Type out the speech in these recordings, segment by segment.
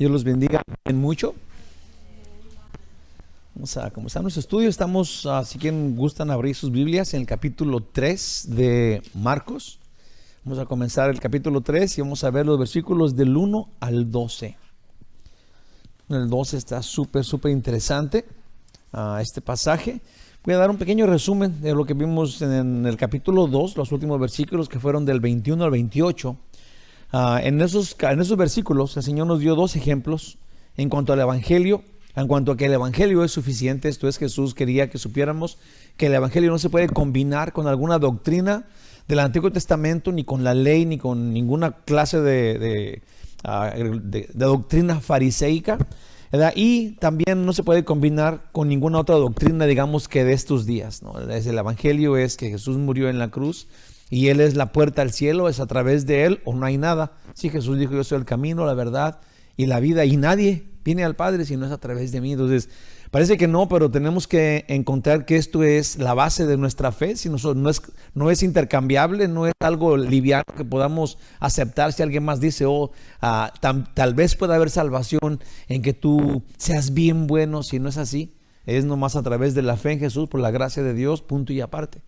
Dios los bendiga en mucho. Vamos a comenzar nuestro estudio. Estamos, si quien gustan abrir sus Biblias, en el capítulo 3 de Marcos. Vamos a comenzar el capítulo 3 y vamos a ver los versículos del 1 al 12. El 12 está súper interesante, este pasaje. Voy a dar un pequeño resumen de lo que vimos en el capítulo 2, los últimos versículos que fueron del 21 al 28. En esos versículos el Señor nos dio dos ejemplos en cuanto al Evangelio, en cuanto a que el Evangelio es suficiente. Esto es, Jesús quería que supiéramos que el Evangelio no se puede combinar con alguna doctrina del Antiguo Testamento, ni con la ley, ni con ninguna clase de doctrina fariseica, ¿verdad? Y también no se puede combinar con ninguna otra doctrina, digamos, que de estos días, ¿no? El Evangelio es que Jesús murió en la cruz y Él es la puerta al cielo, es a través de Él o no hay nada. Sí, Jesús dijo: yo soy el camino, la verdad y la vida, y nadie viene al Padre si no es a través de mí. Entonces, parece que no, pero tenemos que encontrar que esto es la base de nuestra fe. Si no es intercambiable, no es algo liviano que podamos aceptar. Si alguien más dice, tal vez pueda haber salvación en que tú seas bien bueno, si no es así, es nomás a través de la fe en Jesús, por la gracia de Dios, punto y aparte.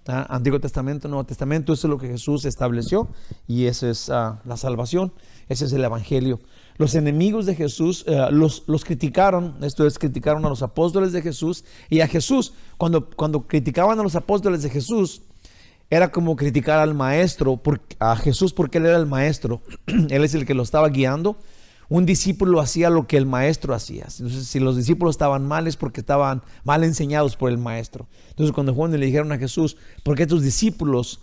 Antiguo Testamento, Nuevo Testamento, eso es lo que Jesús estableció y eso es la salvación, ese es el Evangelio. Los enemigos de Jesús los criticaron, esto es, criticaron a los apóstoles de Jesús y a Jesús. Cuando criticaban a los apóstoles de Jesús, era como criticar al maestro, a Jesús, porque Él era el maestro, Él es el que lo estaba guiando. Un discípulo hacía lo que el maestro hacía. Entonces, si los discípulos estaban mal, es porque estaban mal enseñados por el maestro. Entonces, cuando Juan le dijeron a Jesús: ¿por qué tus discípulos,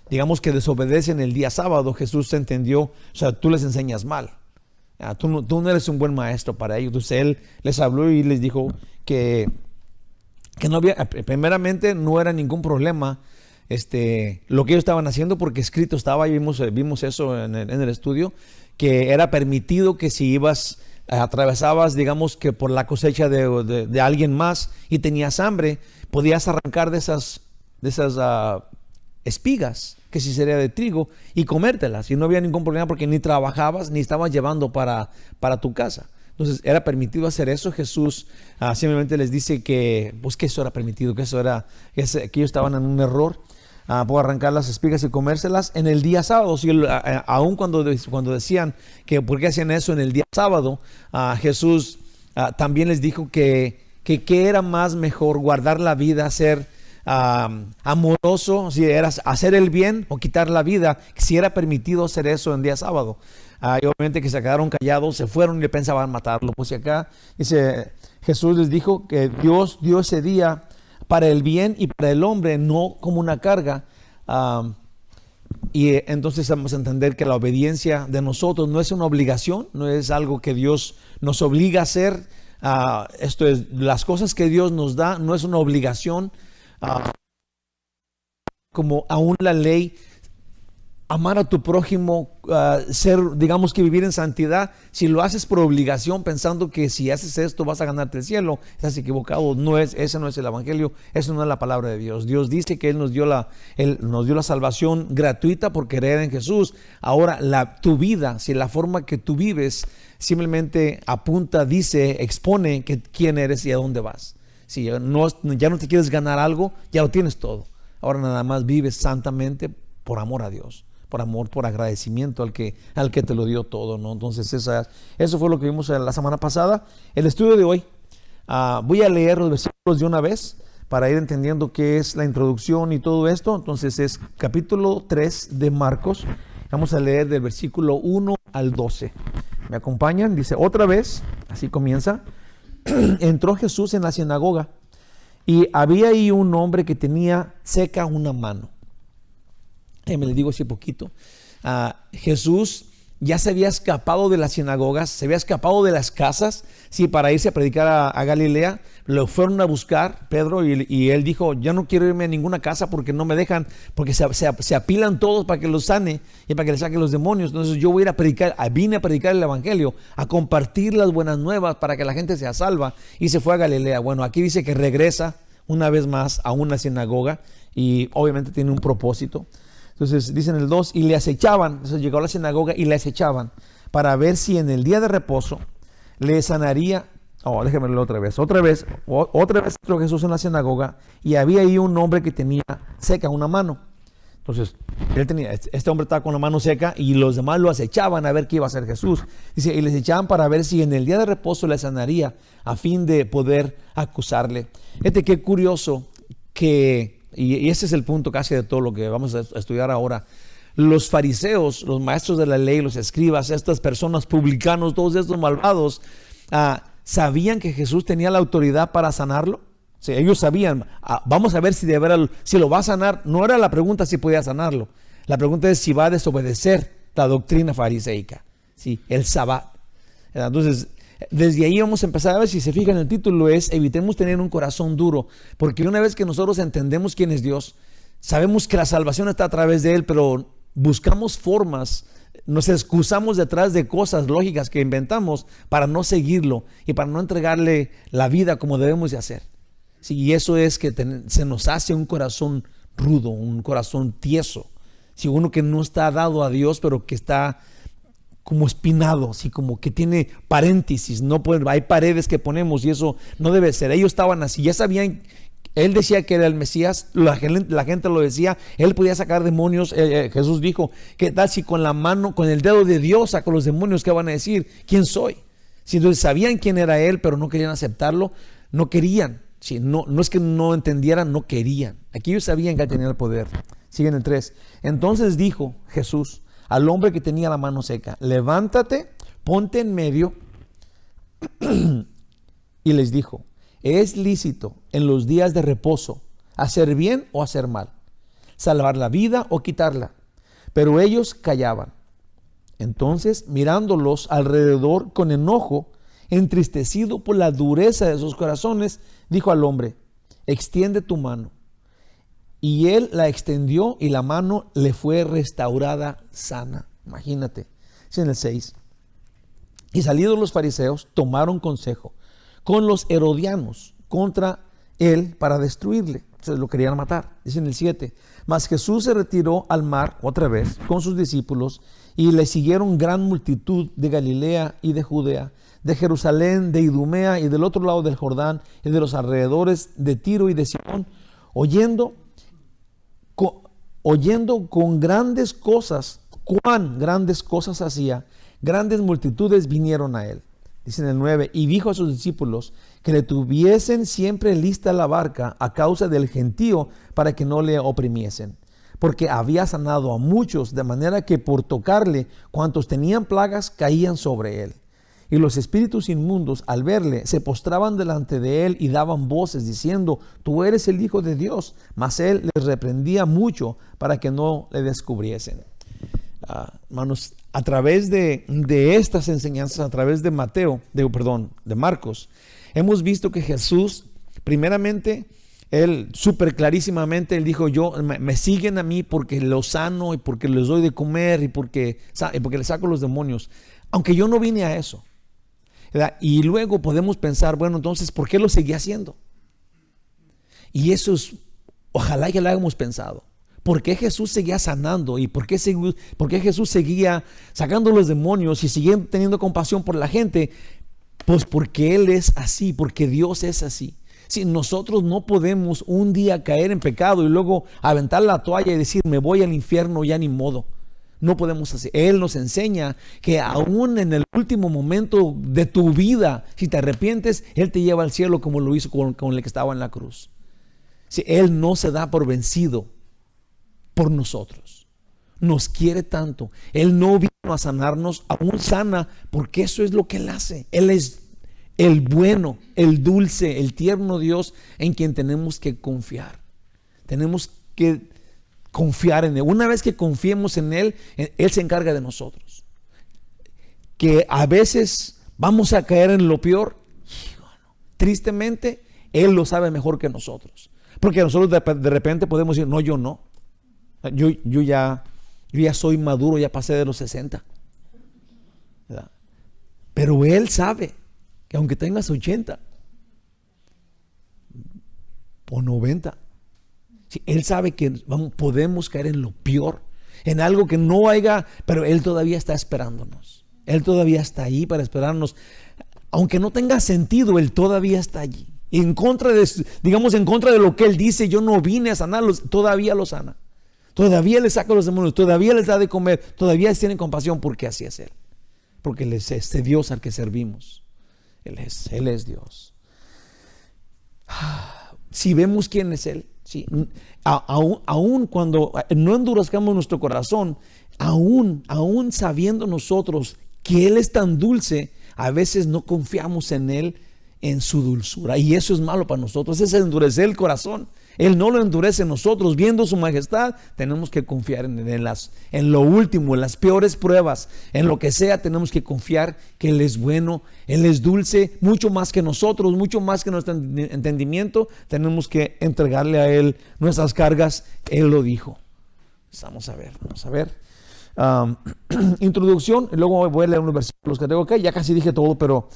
digamos que desobedecen el día sábado? Jesús entendió: o sea, tú les enseñas mal. Tú no eres un buen maestro para ellos. Entonces, Él les habló y les dijo que no había, primeramente, no era ningún problema lo que ellos estaban haciendo, porque escrito estaba, y vimos eso en el estudio, que era permitido que si atravesabas, digamos que por la cosecha de alguien más y tenías hambre, podías arrancar de esas espigas, que si sería de trigo, y comértelas, y no había ningún problema, porque ni trabajabas ni estabas llevando para tu casa. Entonces era permitido hacer eso. Jesús simplemente les dice que eso era permitido, que ellos estaban en un error por arrancar las espigas y comérselas en el día sábado. Aún cuando decían que por qué hacían eso en el día sábado, Jesús también les dijo que era más mejor guardar la vida, ser amoroso, si era hacer el bien o quitar la vida, si era permitido hacer eso en día sábado. Y obviamente que se quedaron callados, se fueron y le pensaban matarlo. Pues acá dice, Jesús les dijo que Dios dio ese día para el bien y para el hombre, no como una carga. Y entonces vamos a entender que la obediencia de nosotros no es una obligación, no es algo que Dios nos obliga a hacer. Esto es, las cosas que Dios nos da no es una obligación, como aún la ley. Amar a tu prójimo, digamos que vivir en santidad. Si lo haces por obligación, pensando que si haces esto vas a ganarte el cielo, estás equivocado. Ese no es el Evangelio, eso no es la palabra de Dios. Dios dice que Él nos dio la salvación gratuita por creer en Jesús. Ahora, tu vida, si la forma que tú vives simplemente apunta, dice, expone quién eres y a dónde vas. Si ya no te quieres ganar algo, ya lo tienes todo. Ahora nada más vives santamente por amor a Dios, por amor, por agradecimiento al que te lo dio todo, ¿no? Entonces eso fue lo que vimos la semana pasada. El estudio de hoy, voy a leer los versículos de una vez para ir entendiendo qué es la introducción y todo esto. Entonces es capítulo 3 de Marcos. Vamos a leer del versículo 1 al 12. ¿Me acompañan? Dice: otra vez, así comienza, entró Jesús en la sinagoga y había ahí un hombre que tenía seca una mano. Me le digo hace poquito, Jesús ya se había escapado de las sinagogas, se había escapado de las casas, sí, para irse a predicar a Galilea. Lo fueron a buscar Pedro y él dijo: yo no quiero irme a ninguna casa porque no me dejan, porque se apilan todos para que los sane y para que les saque los demonios. Entonces yo voy a ir a predicar, vine a predicar el Evangelio, a compartir las buenas nuevas para que la gente sea salva, y se fue a Galilea. Bueno, aquí dice que regresa una vez más a una sinagoga y obviamente tiene un propósito. Entonces dicen el 2, y le acechaban. Entonces llegó a la sinagoga y le acechaban para ver si en el día de reposo le sanaría. Déjame leerlo otra vez. Otra vez entró Jesús en la sinagoga y había ahí un hombre que tenía seca una mano. Entonces, este hombre estaba con la mano seca y los demás lo acechaban a ver qué iba a hacer Jesús. Dice, y les echaban para ver si en el día de reposo le sanaría a fin de poder acusarle. Qué curioso y ese es el punto casi de todo lo que vamos a estudiar ahora. Los fariseos, los maestros de la ley, los escribas, estas personas, publicanos, todos estos malvados, ¿sabían que Jesús tenía la autoridad para sanarlo? Sí, ellos sabían, vamos a ver si de verdad, si lo va a sanar. No era la pregunta si podía sanarlo. La pregunta es si va a desobedecer la doctrina fariseica, sí, el Sabbat. Entonces, desde ahí vamos a empezar a ver, si se fijan en el título, es evitemos tener un corazón duro, porque una vez que nosotros entendemos quién es Dios, sabemos que la salvación está a través de Él, pero buscamos formas, nos excusamos detrás de cosas lógicas que inventamos para no seguirlo y para no entregarle la vida como debemos de hacer. Sí, y eso es que se nos hace un corazón rudo, un corazón tieso. Sí, uno que no está dado a Dios, pero que está como espinado, así como que tiene paréntesis. Hay paredes que ponemos y eso no debe ser. Ellos estaban así, ya sabían. Él decía que era el Mesías, la gente lo decía, él podía sacar demonios. Jesús dijo, ¿qué tal si con la mano, con el dedo de Dios saco los demonios? ¿Qué van a decir? ¿Quién soy? Si entonces sabían quién era él, pero no querían aceptarlo, no querían. Sí, no es que no entendieran, no querían. Aquí ellos sabían que él tenía el poder. Siguen el 3. Entonces dijo Jesús al hombre que tenía la mano seca, levántate, ponte en medio. Y les dijo, ¿es lícito en los días de reposo hacer bien o hacer mal? ¿Salvar la vida o quitarla? Pero ellos callaban. Entonces, mirándolos alrededor con enojo, entristecido por la dureza de sus corazones, dijo al hombre, extiende tu mano. Y él la extendió y la mano le fue restaurada sana. Imagínate. Es en el 6. Y salidos los fariseos, tomaron consejo con los herodianos contra él para destruirle. Entonces lo querían matar. Dice en el 7. Mas Jesús se retiró al mar otra vez con sus discípulos y le siguieron gran multitud de Galilea y de Judea, de Jerusalén, de Idumea y del otro lado del Jordán y de los alrededores de Tiro y de Sidón, oyendo con grandes cosas, cuán grandes cosas hacía, grandes multitudes vinieron a él. Dice en el 9, y dijo a sus discípulos que le tuviesen siempre lista la barca a causa del gentío para que no le oprimiesen, porque había sanado a muchos, de manera que por tocarle, cuantos tenían plagas caían sobre él. Y los espíritus inmundos, al verle, se postraban delante de él y daban voces diciendo, tú eres el Hijo de Dios. Mas él les reprendía mucho para que no le descubriesen. Hermanos, a través de estas enseñanzas, a través de de Marcos, hemos visto que Jesús, primeramente, él súper clarísimamente, él dijo, me siguen a mí porque los sano y porque les doy de comer y porque les saco los demonios. Aunque yo no vine a eso. ¿Verdad? Y luego podemos pensar, bueno, entonces, ¿por qué lo seguía haciendo? Y eso es, ojalá que lo hayamos pensado. ¿Por qué Jesús seguía sanando? ¿Y por qué Jesús seguía sacando los demonios y siguiendo teniendo compasión por la gente? Pues porque Él es así, porque Dios es así. Si nosotros no podemos un día caer en pecado y luego aventar la toalla y decir, me voy al infierno, ya ni modo. No podemos hacer. Él nos enseña que aún en el último momento de tu vida, si te arrepientes, Él te lleva al cielo como lo hizo con el que estaba en la cruz. Si Él no se da por vencido por nosotros. Nos quiere tanto. Él no vino a sanarnos, aún sana, porque eso es lo que Él hace. Él es el bueno, el dulce, el tierno Dios en quien tenemos que confiar. Tenemos que confiar en Él. Una vez que confiemos en Él, Él se encarga de nosotros. Que a veces vamos a caer en lo peor. Tristemente, Él lo sabe mejor que nosotros. Porque nosotros de repente podemos decir, no, yo no. Yo ya soy maduro, ya pasé de los 60. ¿Verdad? Pero Él sabe que aunque tengas 80 o 90, Él sabe que podemos caer en lo peor, en algo que no haya, pero Él todavía está esperándonos. Él todavía está ahí para esperarnos. Aunque no tenga sentido, Él todavía está allí. En contra de, digamos, en contra de lo que Él dice, yo no vine a sanarlos, todavía los sana. Todavía les saca los demonios, todavía les da de comer, todavía tienen compasión, porque así es Él. Porque Él es este Dios al que servimos. Él es Dios. Si vemos quién es Él, sí, aún cuando no endurezcamos nuestro corazón, aún sabiendo nosotros que Él es tan dulce, a veces no confiamos en Él, en su dulzura, y eso es malo para nosotros. Es endurecer el corazón. Él no lo endurece en nosotros. Viendo su majestad, tenemos que confiar en lo último, en las peores pruebas, en lo que sea, tenemos que confiar que Él es bueno, Él es dulce, mucho más que nosotros, mucho más que nuestro entendimiento. Tenemos que entregarle a Él nuestras cargas. Él lo dijo. Vamos a ver. Introducción, y luego voy a leer unos versículos que tengo acá. Ya casi dije todo, pero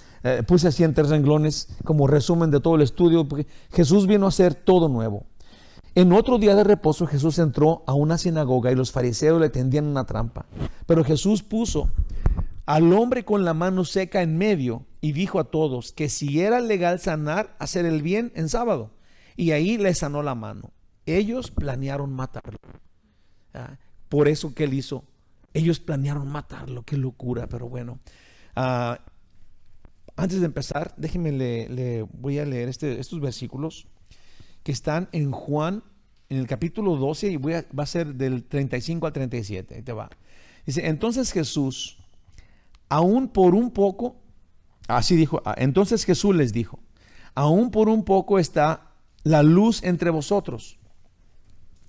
puse así en 3 renglones como resumen de todo el estudio, porque Jesús vino a hacer todo nuevo. En otro día de reposo, Jesús entró a una sinagoga y los fariseos le tendían una trampa. Pero Jesús puso al hombre con la mano seca en medio y dijo a todos que si era legal sanar, hacer el bien en sábado. Y ahí le sanó la mano. Ellos planearon matarlo. Por eso que Él hizo. Ellos planearon matarlo. Qué locura, pero bueno. Antes de empezar, déjenme voy a leer estos versículos que están en Juan, en el capítulo 12, y va a ser del 35 al 37. Ahí te va. Dice, entonces Jesús, aún por un poco, así dijo, entonces Jesús les dijo, aún por un poco está la luz entre vosotros.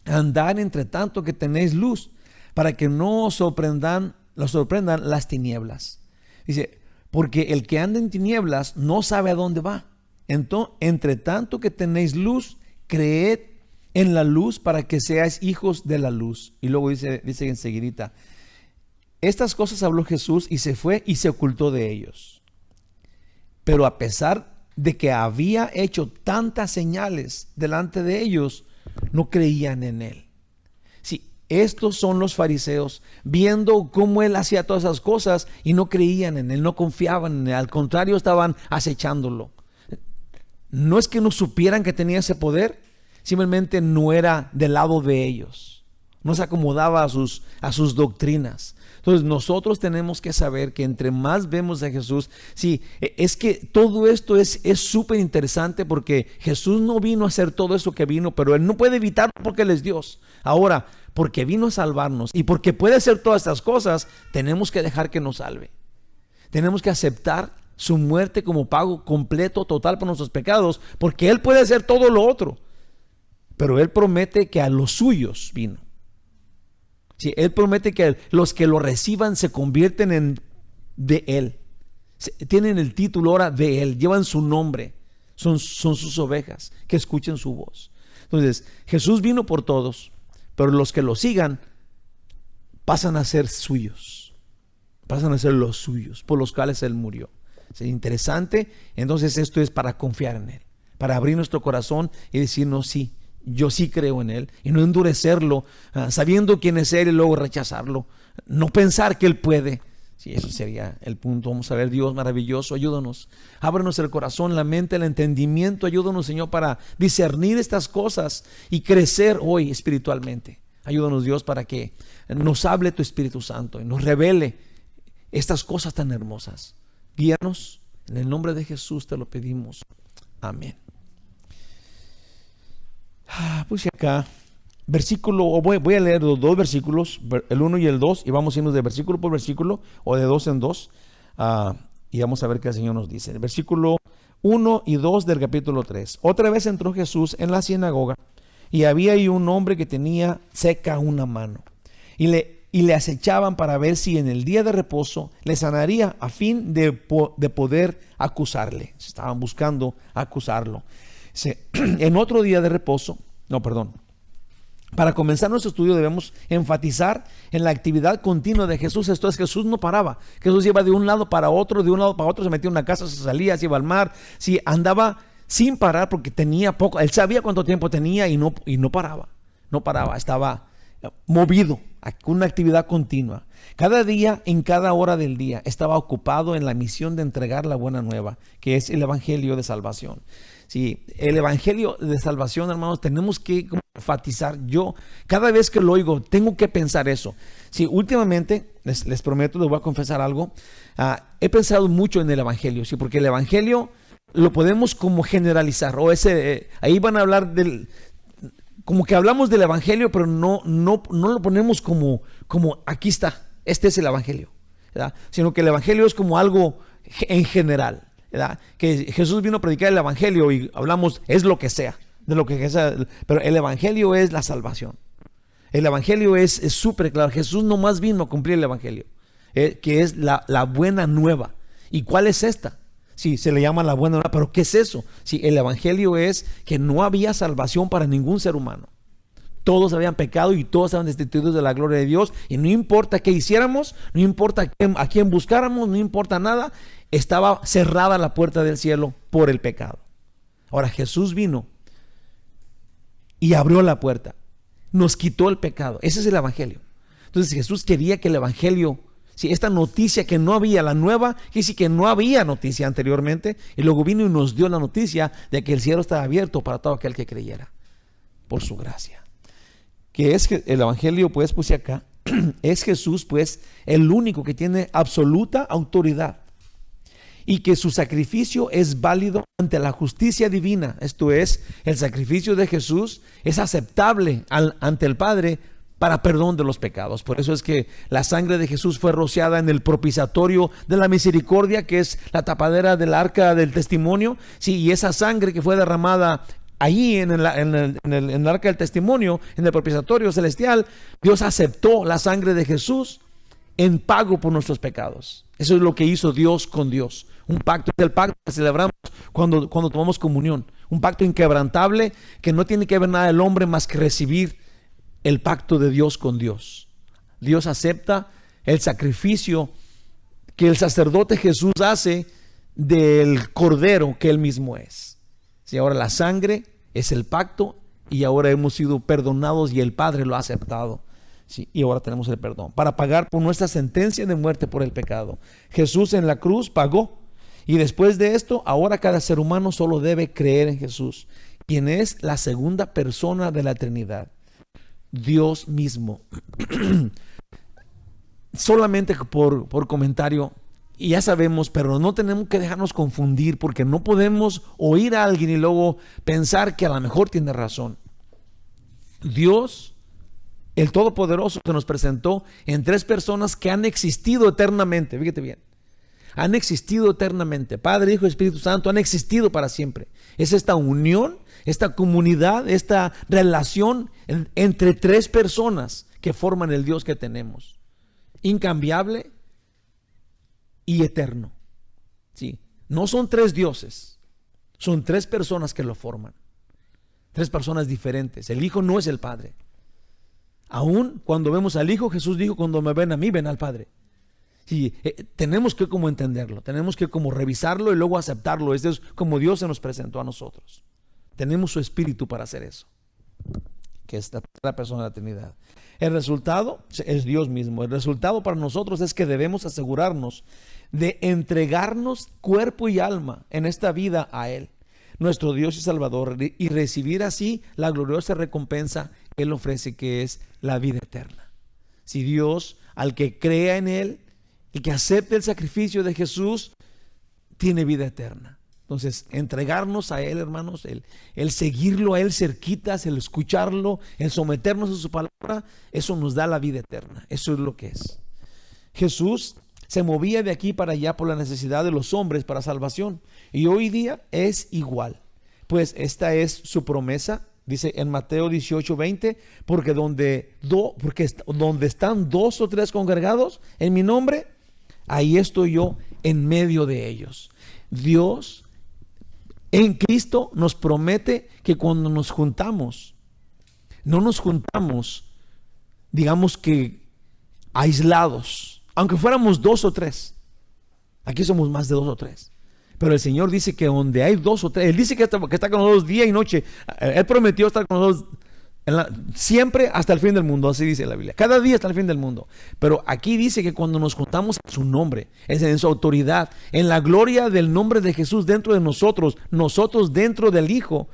Andad entre tanto que tenéis luz, para que no os sorprendan las tinieblas. Dice, porque el que anda en tinieblas no sabe a dónde va. Entonces, entre tanto que tenéis luz, creed en la luz para que seáis hijos de la luz. Y luego dice enseguidita, estas cosas habló Jesús y se fue y se ocultó de ellos. Pero a pesar de que había hecho tantas señales delante de ellos, no creían en Él. Sí, estos son los fariseos, viendo cómo Él hacía todas esas cosas y no creían en Él, no confiaban en Él, al contrario, estaban acechándolo. No es que no supieran que tenía ese poder, simplemente no era del lado de ellos, no se acomodaba a sus doctrinas. Entonces nosotros tenemos que saber que entre más vemos a Jesús, sí, es que todo esto es súper interesante, porque Jesús no vino a hacer todo eso que vino, pero Él no puede evitarlo porque Él es Dios. Ahora, porque vino a salvarnos y porque puede hacer todas estas cosas, tenemos que dejar que nos salve. Tenemos que aceptar su muerte como pago completo, total por nuestros pecados, porque Él puede hacer todo lo otro, pero Él promete que a los suyos vino. Sí, Él promete que los que lo reciban se convierten en de Él, tienen el título ahora de Él, llevan su nombre, son sus ovejas que escuchen su voz. Entonces Jesús vino por todos, pero los que lo sigan pasan a ser suyos, pasan a ser los suyos por los cuales Él murió. Es interesante. Entonces esto es para confiar en Él, para abrir nuestro corazón y decirnos, sí, yo sí creo en Él, y no endurecerlo, sabiendo quién es Él y luego rechazarlo, no pensar que Él puede. Sí, eso sería el punto. Vamos a ver, Dios maravilloso, ayúdanos, ábrenos el corazón, la mente, el entendimiento, ayúdanos, Señor, para discernir estas cosas y crecer hoy espiritualmente. Ayúdanos, Dios, para que nos hable tu Espíritu Santo y nos revele estas cosas tan hermosas. Guíanos, en el nombre de Jesús te lo pedimos. Amén. Puse acá voy a leer los 2 versículos, el 1 y el 2, y vamos a irnos de versículo por versículo o de 2 en 2, y vamos a ver qué el Señor nos dice. El versículo 1 y 2 del capítulo 3. Otra vez entró Jesús en la sinagoga, y había ahí un hombre que tenía seca una mano, y le acechaban para ver si en el día de reposo le sanaría, a fin de poder acusarle. Estaban buscando acusarlo. En otro día de reposo, para comenzar nuestro estudio debemos enfatizar en la actividad continua de Jesús. Esto es, Jesús no paraba. Jesús iba de un lado para otro, se metía en una casa, se salía, se iba al mar, sí, andaba sin parar porque tenía poco. Él sabía cuánto tiempo tenía y no paraba. Estaba movido, una actividad continua. Cada día, en cada hora del día, estaba ocupado en la misión de entregar la buena nueva, que es el evangelio de salvación. Sí, el evangelio de salvación, hermanos, tenemos que enfatizar. Yo, cada vez que lo oigo, tengo que pensar eso. Sí, últimamente, les prometo, les voy a confesar algo. He pensado mucho en el evangelio, sí, porque el evangelio lo podemos como generalizar. Ahí van a hablar como que hablamos del evangelio, pero no lo ponemos como aquí está, este es el evangelio, ¿verdad? Sino que el evangelio es como algo en general, ¿verdad? Que Jesús vino a predicar el evangelio y hablamos, es lo que sea, de lo que sea, pero el evangelio es la salvación. El evangelio es súper claro. Jesús nomás vino a cumplir el evangelio, que es la buena nueva. ¿Y cuál es esta? Sí, se le llama la buena nueva, pero ¿qué es eso? Sí, el evangelio es que no había salvación para ningún ser humano. Todos habían pecado y todos estaban destituidos de la gloria de Dios, y no importa qué hiciéramos, no importa a quién buscáramos, no importa nada, estaba cerrada la puerta del cielo por el pecado. Ahora Jesús vino y abrió la puerta, nos quitó el pecado. Ese es el evangelio. Entonces Jesús quería que el evangelio, si esta noticia que no había, la nueva, que sí que no había noticia anteriormente, y luego vino y nos dio la noticia de que el cielo estaba abierto para todo aquel que creyera, por su gracia. Que es que el evangelio, pues puse acá, es Jesús, pues, el único que tiene absoluta autoridad, y que su sacrificio es válido ante la justicia divina. Esto es, el sacrificio de Jesús es aceptable ante el Padre para perdón de los pecados. Por eso es que la sangre de Jesús fue rociada en el propiciatorio de la misericordia, que es la tapadera del arca del testimonio. Sí, y esa sangre que fue derramada allí en el arca del testimonio, en el propiciatorio celestial, Dios aceptó la sangre de Jesús en pago por nuestros pecados. Eso es lo que hizo Dios con Dios. Un pacto, es el pacto que celebramos cuando tomamos comunión. Un pacto inquebrantable que no tiene que ver nada del hombre más que recibir el pacto de Dios con Dios. Dios acepta el sacrificio que el sacerdote Jesús hace del cordero que él mismo es. Si ahora la sangre es el pacto, y ahora hemos sido perdonados y el Padre lo ha aceptado. Sí, y ahora tenemos el perdón para pagar por nuestra sentencia de muerte por el pecado. Jesús en la cruz pagó, y después de esto, ahora cada ser humano solo debe creer en Jesús, quien es la segunda persona de la Trinidad, Dios mismo. Solamente por comentario, y ya sabemos, pero no tenemos que dejarnos confundir, porque no podemos oír a alguien y luego pensar que a lo mejor tiene razón. Dios, el Todopoderoso, se nos presentó en tres personas que han existido eternamente. Fíjate bien, han existido eternamente. Padre, Hijo y Espíritu Santo han existido para siempre. Es esta unión, esta comunidad, esta relación entre tres personas que forman el Dios que tenemos, incambiable y eterno. Sí, no son tres dioses, son tres personas que lo forman, tres personas diferentes. El Hijo no es el Padre. Aún cuando vemos al Hijo, Jesús dijo: cuando me ven a mí, ven al Padre. Sí, tenemos que como entenderlo, tenemos que como revisarlo y luego aceptarlo. Este es como Dios se nos presentó a nosotros. Tenemos su Espíritu para hacer eso, que es la tercera persona de la Trinidad. El resultado es Dios mismo. El resultado para nosotros es que debemos asegurarnos de entregarnos cuerpo y alma en esta vida a Él, nuestro Dios y Salvador, y recibir así la gloriosa recompensa que Él ofrece, que es la vida eterna. Si Dios, al que crea en Él y que acepte el sacrificio de Jesús, tiene vida eterna. Entonces, entregarnos a Él, hermanos, el seguirlo a Él cerquitas, el escucharlo, el someternos a su palabra, eso nos da la vida eterna. Eso es lo que es. Jesús se movía de aquí para allá por la necesidad de los hombres para salvación, y hoy día es igual. Pues esta es su promesa, dice en Mateo 18:20, porque donde están dos o tres congregados en mi nombre, ahí estoy yo en medio de ellos. Dios en Cristo nos promete que cuando nos juntamos, no nos juntamos, digamos que aislados, aunque fuéramos dos o tres. Aquí somos más de dos o tres. Pero el Señor dice que donde hay dos o tres, Él dice que está con nosotros día y noche. Él prometió estar con nosotros Siempre hasta el fin del mundo, así dice la Biblia. Cada día hasta el fin del mundo. Pero aquí dice que cuando nos juntamos en su nombre, es en su autoridad, en la gloria del nombre de Jesús dentro de nosotros, nosotros dentro del Hijo,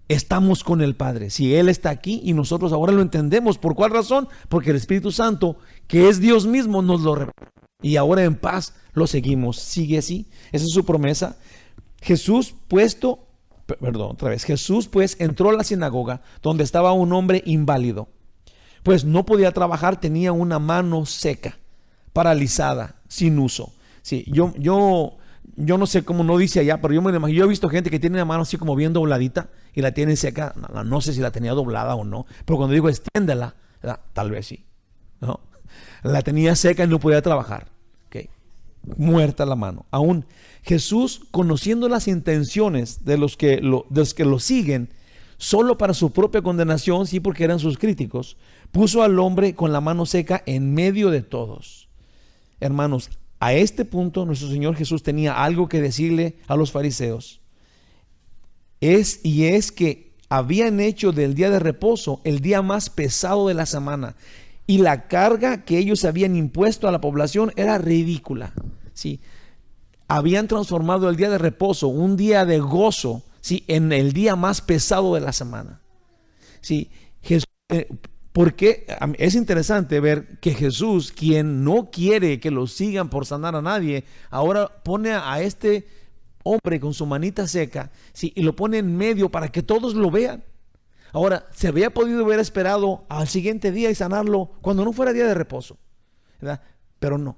estamos con el Padre. Si Él está aquí y nosotros ahora lo entendemos. ¿Por cuál razón? Porque el Espíritu Santo, que es Dios mismo, nos lo revela. Y ahora en paz lo seguimos. Sigue así. Esa es su promesa. Jesús pues entró a la sinagoga donde estaba un hombre inválido, pues no podía trabajar, tenía una mano seca, paralizada, sin uso. Sí, yo no sé cómo no dice allá, pero yo me imagino, yo he visto gente que tiene la mano así como bien dobladita y la tiene seca. No sé si la tenía doblada o no, pero cuando digo extiéndela, tal vez sí, ¿no? La tenía seca y no podía trabajar. Okay. Muerta la mano. Aún Jesús, conociendo las intenciones de los que lo siguen, solo para su propia condenación, sí, porque eran sus críticos, puso al hombre con la mano seca en medio de todos. Hermanos, a este punto nuestro Señor Jesús tenía algo que decirle a los fariseos. Es que habían hecho del día de reposo el día más pesado de la semana, y la carga que ellos habían impuesto a la población era ridícula. Sí, habían transformado el día de reposo, un día de gozo, sí, en el día más pesado de la semana. Sí, Jesús, porque es interesante ver que Jesús, quien no quiere que lo sigan por sanar a nadie, ahora pone a este hombre con su manita seca, sí, y lo pone en medio para que todos lo vean. Ahora, se había podido haber esperado al siguiente día y sanarlo cuando no fuera día de reposo, ¿verdad? Pero no.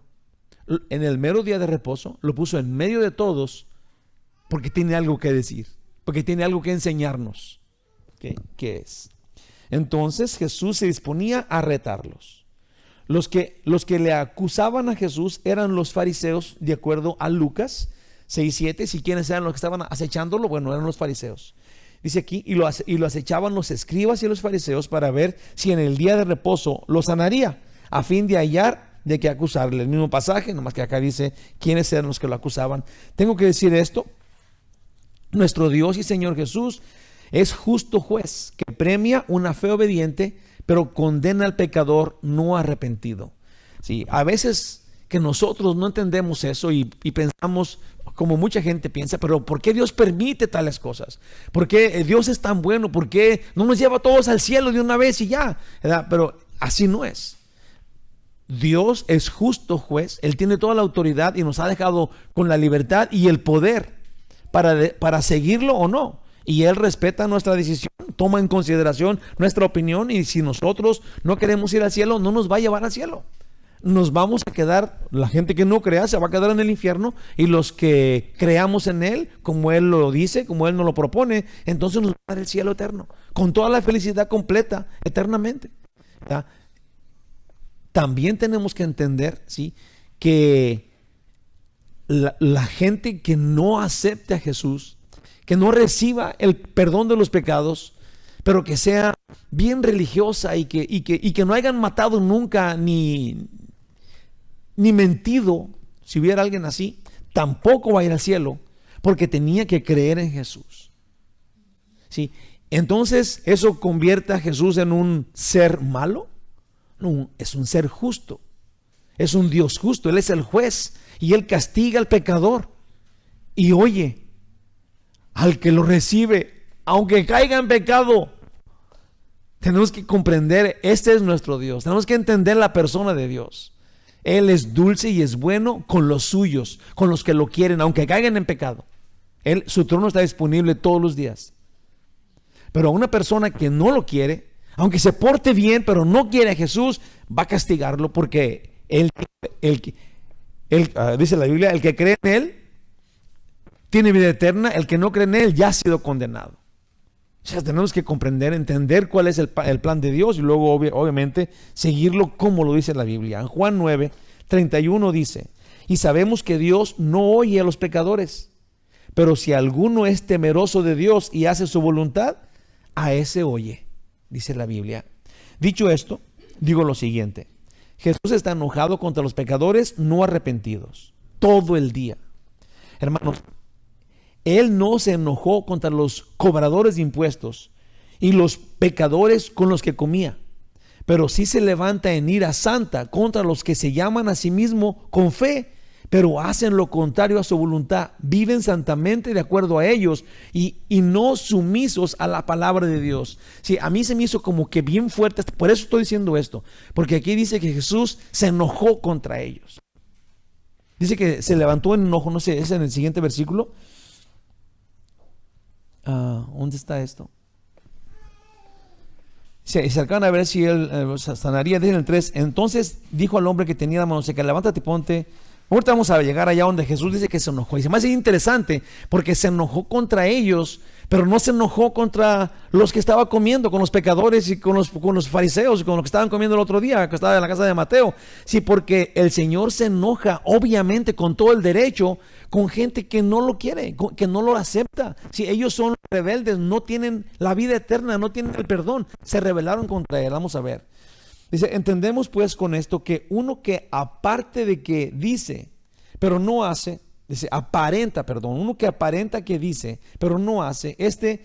En el mero día de reposo lo puso en medio de todos porque tiene algo que decir, porque tiene algo que enseñarnos. ¿Qué es? Entonces Jesús se disponía a retarlos. Los que le acusaban a Jesús eran los fariseos, de acuerdo a Lucas 6:7. Si quiénes eran los que estaban acechándolo, bueno, eran los fariseos. Dice aquí, y lo acechaban los escribas y los fariseos para ver si en el día de reposo lo sanaría, a fin de hallar de qué acusarle. El mismo pasaje, nomás que acá dice quiénes eran los que lo acusaban. Tengo que decir esto: nuestro Dios y Señor Jesús es justo juez que premia una fe obediente, pero condena al pecador no arrepentido. Sí, a veces que nosotros no entendemos eso y pensamos, como mucha gente piensa, pero ¿por qué Dios permite tales cosas? ¿Por qué Dios es tan bueno? ¿Por qué no nos lleva a todos al cielo de una vez y ya? ¿Verdad? Pero así no es. Dios es justo juez, Él tiene toda la autoridad y nos ha dejado con la libertad y el poder para seguirlo o no. Y Él respeta nuestra decisión, toma en consideración nuestra opinión, y si nosotros no queremos ir al cielo, no nos va a llevar al cielo. Nos vamos a quedar, la gente que no crea se va a quedar en el infierno, y los que creamos en Él, como Él lo dice, como Él nos lo propone, entonces nos va a dar el cielo eterno, con toda la felicidad completa, eternamente. ¿Ya? También tenemos que entender, ¿sí?, que la gente que no acepte a Jesús, que no reciba el perdón de los pecados, pero que sea bien religiosa y que no hayan matado nunca ni mentido, si hubiera alguien así, tampoco va a ir al cielo, porque tenía que creer en Jesús. ¿Sí? Entonces, ¿eso convierte a Jesús en un ser malo? No, es un ser justo, es un Dios justo. Él es el juez y Él castiga al pecador. Y oye, al que lo recibe, aunque caiga en pecado, tenemos que comprender, este es nuestro Dios. Tenemos que entender la persona de Dios. Él es dulce y es bueno con los suyos, con los que lo quieren, aunque caigan en pecado. Su trono está disponible todos los días. Pero a una persona que no lo quiere, aunque se porte bien, pero no quiere a Jesús, va a castigarlo, porque dice la Biblia, el que cree en Él tiene vida eterna, el que no cree en Él ya ha sido condenado. O sea, tenemos que comprender, entender cuál es el plan de Dios y luego obviamente seguirlo como lo dice la Biblia. En Juan 9:31 dice: y sabemos que Dios no oye a los pecadores, pero si alguno es temeroso de Dios y hace su voluntad, a ese oye, dice la Biblia. Dicho esto, digo lo siguiente: Jesús está enojado contra los pecadores no arrepentidos todo el día. Hermanos, Él no se enojó contra los cobradores de impuestos y los pecadores con los que comía. Pero sí se levanta en ira santa contra los que se llaman a sí mismos con fe, pero hacen lo contrario a su voluntad. Viven santamente de acuerdo a ellos y no sumisos a la palabra de Dios. Sí, a mí se me hizo como que bien fuerte. Por eso estoy diciendo esto. Porque aquí dice que Jesús se enojó contra ellos. Dice que se levantó en enojo. No sé, es en el siguiente versículo. ¿Dónde está esto? Se acercaron a ver si él sanaría. Dice en el 3. Entonces dijo al hombre que tenía la mano seca: levántate y ponte. Ahorita vamos a llegar allá donde Jesús dice que se enojó. Y se me hace interesante porque se enojó contra ellos, pero no se enojó contra los que estaban comiendo, con los pecadores y con los fariseos y con los que estaban comiendo el otro día, que estaba en la casa de Mateo. Sí, porque el Señor se enoja, obviamente, con todo el derecho, con gente que no lo quiere, que no lo acepta. Sí, ellos son rebeldes, no tienen la vida eterna, no tienen el perdón. Se rebelaron contra él. Vamos a ver. Dice, entendemos pues con esto que uno que aparte de que dice, pero no hace, dice, uno que aparenta que dice, pero no hace,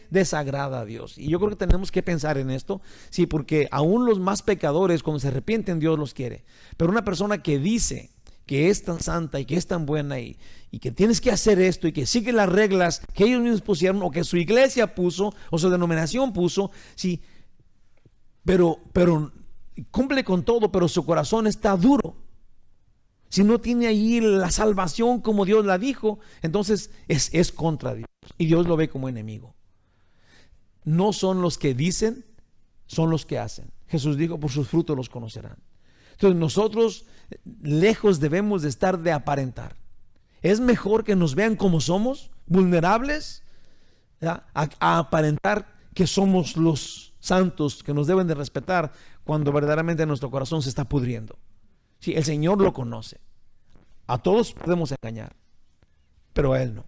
desagrada a Dios. Y yo creo que tenemos que pensar en esto, sí, porque aún los más pecadores, cuando se arrepienten, Dios los quiere. Pero una persona que dice que es tan santa y que es tan buena y que tienes que hacer esto y que sigue las reglas que ellos mismos pusieron o que su iglesia puso o su denominación puso, sí, pero cumple con todo, pero su corazón está duro. Si no tiene allí la salvación como Dios la dijo, entonces es contra Dios. Y Dios lo ve como enemigo. No son los que dicen, son los que hacen. Jesús dijo, por sus frutos los conocerán. Entonces nosotros lejos debemos de estar de aparentar. Es mejor que nos vean como somos, vulnerables, a aparentar que somos los santos que nos deben de respetar, cuando verdaderamente nuestro corazón se está pudriendo. Sí, el Señor lo conoce. A todos podemos engañar, pero a Él no.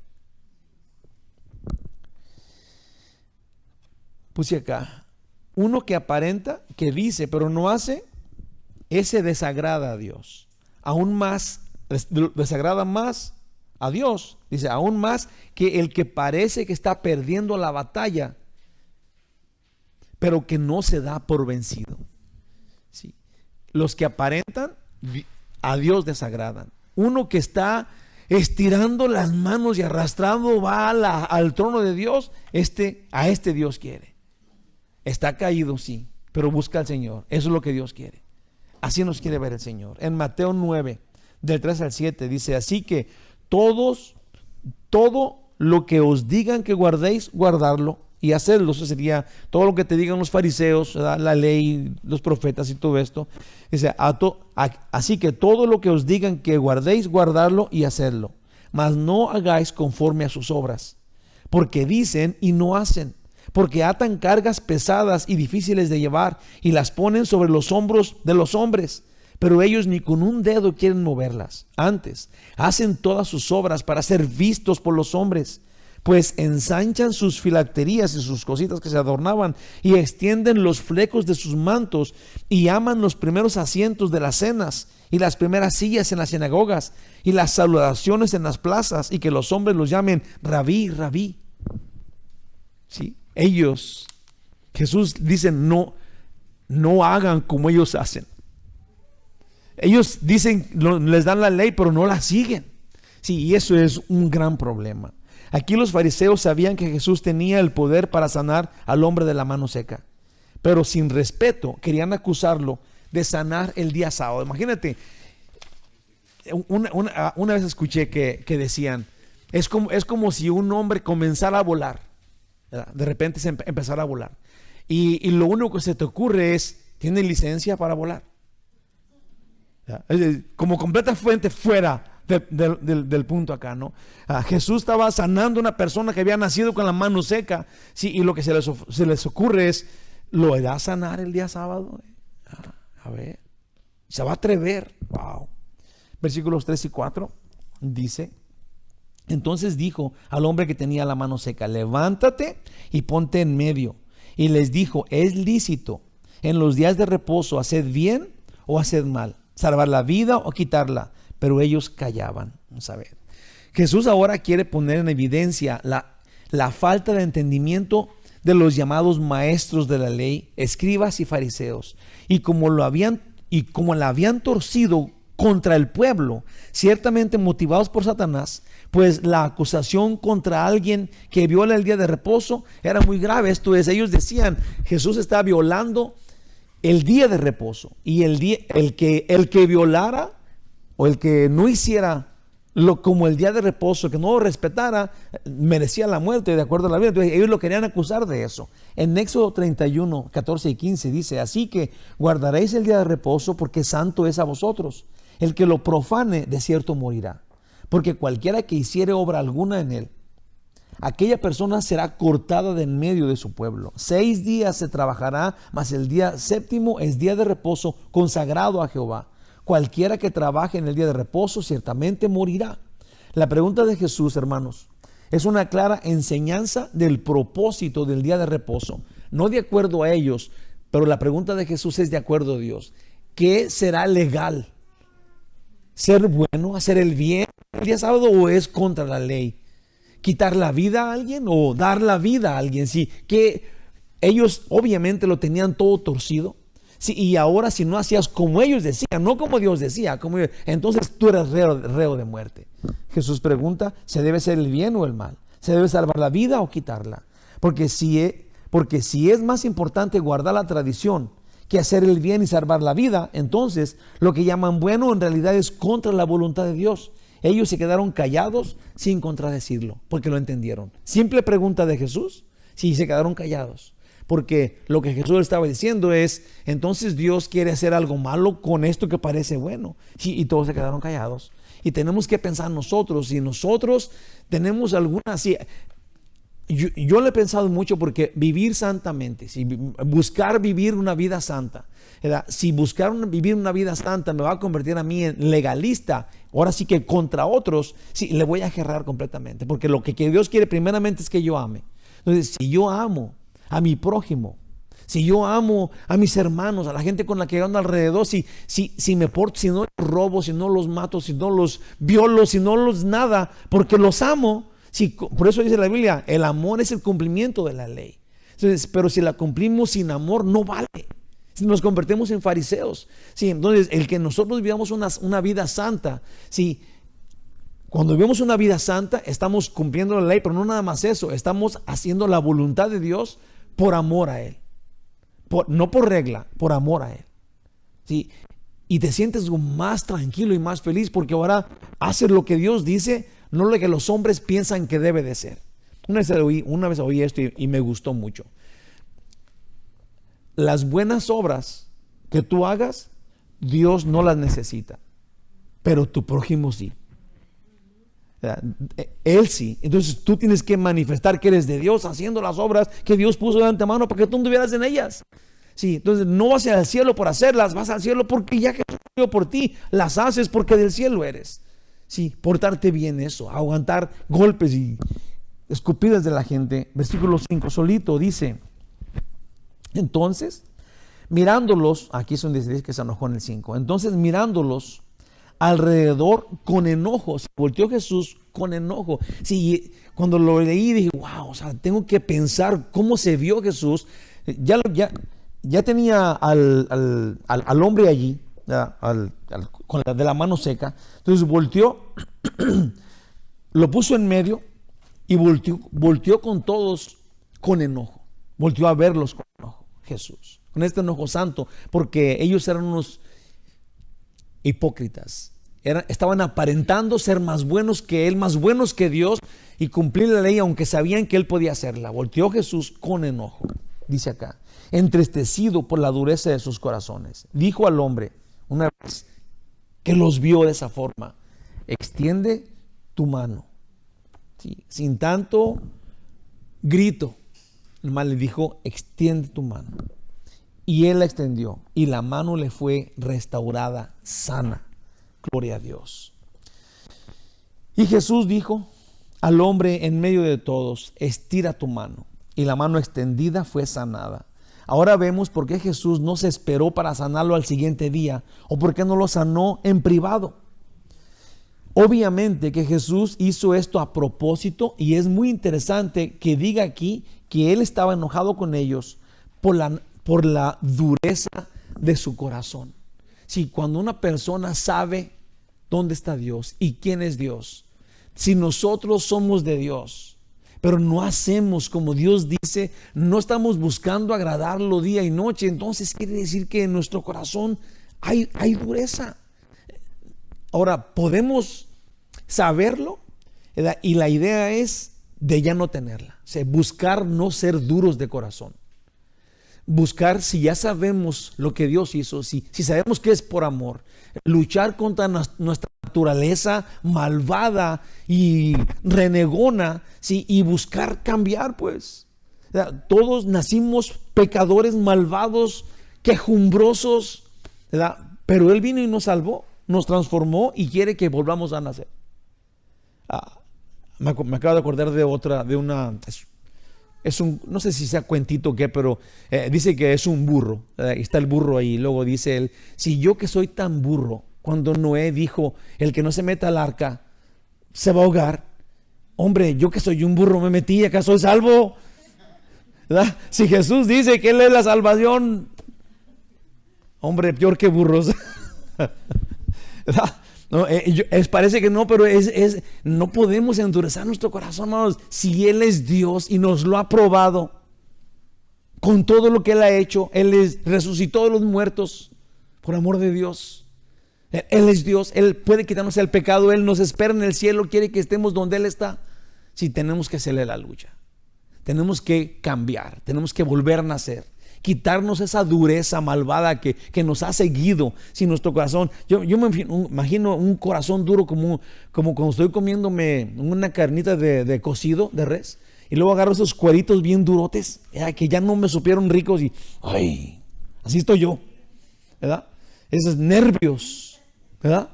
Puse acá, uno que aparenta, que dice, pero no hace, ese desagrada a Dios. Aún más, desagrada más a Dios. Dice, aún más que el que parece que está perdiendo la batalla, pero que no se da por vencido. Sí. Los que aparentan, a Dios desagradan. Uno que está estirando las manos y arrastrando va al trono de Dios, a este Dios quiere. Está caído, sí, pero busca al Señor. Eso es lo que Dios quiere. Así nos quiere ver el Señor. En Mateo 9, del 3 al 7, dice, así que todo lo que os digan que guardéis, guardarlo y hacerlo. Eso sería todo lo que te digan los fariseos, ¿verdad? La ley, los profetas y todo esto. Dice, así que todo lo que os digan que guardéis, guardarlo y hacerlo. Mas no hagáis conforme a sus obras, porque dicen y no hacen. Porque atan cargas pesadas y difíciles de llevar y las ponen sobre los hombros de los hombres, pero ellos ni con un dedo quieren moverlas. Antes, hacen todas sus obras para ser vistos por los hombres, pues ensanchan sus filacterías y sus cositas que se adornaban y extienden los flecos de sus mantos y aman los primeros asientos de las cenas y las primeras sillas en las sinagogas y las saludaciones en las plazas y que los hombres los llamen rabí, rabí. Sí, ellos, Jesús dice, no hagan como ellos hacen. Ellos dicen, les dan la ley, pero no la siguen. Sí, y eso es un gran problema. Aquí los fariseos sabían que Jesús tenía el poder para sanar al hombre de la mano seca, pero sin respeto querían acusarlo de sanar el día sábado. Imagínate, una vez escuché que decían, es como si un hombre comenzara a volar, ¿verdad? De repente empezara a volar y lo único que se te ocurre es, ¿tiene licencia para volar? Como completa fuente fuera del punto acá, ¿no? Jesús estaba sanando a una persona que había nacido con la mano seca, sí, y lo que se les ocurre es, ¿lo hará sanar el día sábado? A ver, se va a atrever. Wow. Versículos 3 y 4 dice, entonces dijo al hombre que tenía la mano seca, levántate y ponte en medio. Y les dijo, es lícito en los días de reposo hacer bien o hacer mal, salvar la vida o quitarla. Pero ellos callaban. Vamos a ver. Jesús ahora quiere poner en evidencia la falta de entendimiento de los llamados maestros de la ley, escribas y fariseos, y como la habían torcido contra el pueblo, ciertamente motivados por Satanás, pues la acusación contra alguien que viola el día de reposo era muy grave. Esto es, ellos decían, Jesús está violando el día de reposo, y el que violara o el que no hiciera como el día de reposo, que no lo respetara, merecía la muerte de acuerdo a la Biblia. Entonces ellos lo querían acusar de eso. En Éxodo 31, 14 y 15 dice: así que guardaréis el día de reposo, porque santo es a vosotros. El que lo profane de cierto morirá, porque cualquiera que hiciere obra alguna en él, aquella persona será cortada de en medio de su pueblo. 6 días se trabajará, mas el día séptimo es día de reposo consagrado a Jehová. Cualquiera que trabaje en el día de reposo ciertamente morirá. La pregunta de Jesús, hermanos, es una clara enseñanza del propósito del día de reposo. No de acuerdo a ellos, pero la pregunta de Jesús es de acuerdo a Dios. ¿Qué será legal? ¿Ser bueno, hacer el bien el día sábado, o es contra la ley? ¿Quitar la vida a alguien o dar la vida a alguien? Sí, que ellos obviamente lo tenían todo torcido. Sí, y ahora si no hacías como ellos decían, no como Dios decía, entonces tú eres reo de muerte. Jesús pregunta: ¿se debe hacer el bien o el mal? ¿Se debe salvar la vida o quitarla? Porque si es más importante guardar la tradición que hacer el bien y salvar la vida, entonces lo que llaman bueno en realidad es contra la voluntad de Dios. Ellos se quedaron callados sin contradecirlo, porque lo entendieron. Simple pregunta de Jesús: sí, se quedaron callados. Porque lo que Jesús estaba diciendo es: entonces Dios quiere hacer algo malo con esto que parece bueno. Sí, y todos se quedaron callados. Y tenemos que pensar nosotros, si nosotros tenemos alguna... Sí, yo le he pensado mucho, porque vivir santamente, si buscar vivir una vida santa, ¿verdad? Si buscar vivir una vida santa me va a convertir a mí en legalista, ahora sí que contra otros, sí, le voy a cerrar completamente. Porque lo que Dios quiere primeramente es que yo ame. Entonces, si yo amo a mi prójimo, si yo amo a mis hermanos, a la gente con la que ando alrededor, si me porto, si no los robo, si no los mato, si no los violo, si no los nada, porque los amo. Sí, por eso dice la Biblia: el amor es el cumplimiento de la ley. Entonces, pero si la cumplimos sin amor, no vale. Si nos convertimos en fariseos. Sí, entonces, el que nosotros vivamos una vida santa, sí, cuando vivimos una vida santa, estamos cumpliendo la ley, pero no nada más eso, estamos haciendo la voluntad de Dios por amor a Él. No por regla, por amor a Él. ¿Sí? Y te sientes más tranquilo y más feliz, porque ahora haces lo que Dios dice, no lo que los hombres piensan que debe de ser. Una vez oí esto y me gustó mucho. Las buenas obras que tú hagas, Dios no las necesita, pero tu prójimo sí. Él sí. Entonces tú tienes que manifestar que eres de Dios, haciendo las obras que Dios puso de antemano para que tú anduvieras en ellas. Sí, entonces no vas al cielo por hacerlas, vas al cielo porque ya Jesús murió por ti. Las haces porque del cielo eres. Sí, portarte bien, eso, aguantar golpes y escupidas de la gente. Versículo 5 solito dice: entonces, mirándolos, aquí es donde se dice que se enojó en el 5. Entonces, mirándolos alrededor con enojo, se volteó Jesús con enojo. Sí, cuando lo leí dije: wow, o sea, tengo que pensar cómo se vio Jesús. Ya tenía al hombre allí, con de la mano seca. Entonces volteó, lo puso en medio y volteó con todos con enojo. Volteó a verlos con enojo, Jesús, con este enojo santo, porque ellos eran unos hipócritas. Estaban aparentando ser más buenos que Él, más buenos que Dios, y cumplir la ley, aunque sabían que Él podía hacerla. Volteó Jesús con enojo, dice acá, entristecido por la dureza de sus corazones. Dijo al hombre, una vez que los vio de esa forma: extiende tu mano. Sí, sin tanto grito, nomás le dijo: extiende tu mano. Y él la extendió, y la mano le fue restaurada sana. Gloria a Dios. Y Jesús dijo al hombre en medio de todos: estira tu mano. Y la mano extendida fue sanada. Ahora vemos por qué Jesús no se esperó para sanarlo al siguiente día, o por qué no lo sanó en privado. Obviamente que Jesús hizo esto a propósito, y es muy interesante que diga aquí que Él estaba enojado con ellos por la dureza de su corazón. Si cuando una persona sabe dónde está Dios y quién es Dios, si nosotros somos de Dios, pero no hacemos como Dios dice, no estamos buscando agradarlo día y noche, entonces quiere decir que en nuestro corazón hay dureza. Ahora, podemos saberlo, ¿verdad? Y la idea es de ya no tenerla. O sea, buscar no ser duros de corazón. Buscar, si ya sabemos lo que Dios hizo, si sabemos que es por amor, luchar contra nuestra naturaleza malvada y renegona, ¿sí? Y buscar cambiar, pues. ¿Verdad? Todos nacimos pecadores malvados, quejumbrosos, ¿verdad? Pero Él vino y nos salvó, nos transformó y quiere que volvamos a nacer. Me acabo de acordar de una... no sé si sea cuentito o qué, pero dice que es un burro. Está el burro ahí. Luego dice él: si yo que soy tan burro, cuando Noé dijo, el que no se meta al arca se va a ahogar, hombre, yo que soy un burro me metí, acá soy salvo, ¿verdad? Si Jesús dice que Él es la salvación, hombre, peor que burros. ¿Verdad? No, parece que no, pero no podemos endurecer nuestro corazón, hermanos. Si Él es Dios y nos lo ha probado con todo lo que Él ha hecho, Él resucitó de los muertos por amor de Dios. Él es Dios, Él puede quitarnos el pecado, Él nos espera en el cielo, quiere que estemos donde Él está. Si tenemos que hacerle la lucha, tenemos que cambiar, tenemos que volver a nacer, quitarnos esa dureza malvada que nos ha seguido. Si nuestro corazón, yo me imagino un corazón duro como cuando estoy comiéndome una carnita de cocido de res, y luego agarro esos cueritos bien durotes, que ya no me supieron ricos, y ay, así estoy yo, ¿verdad? Esos nervios, ¿verdad?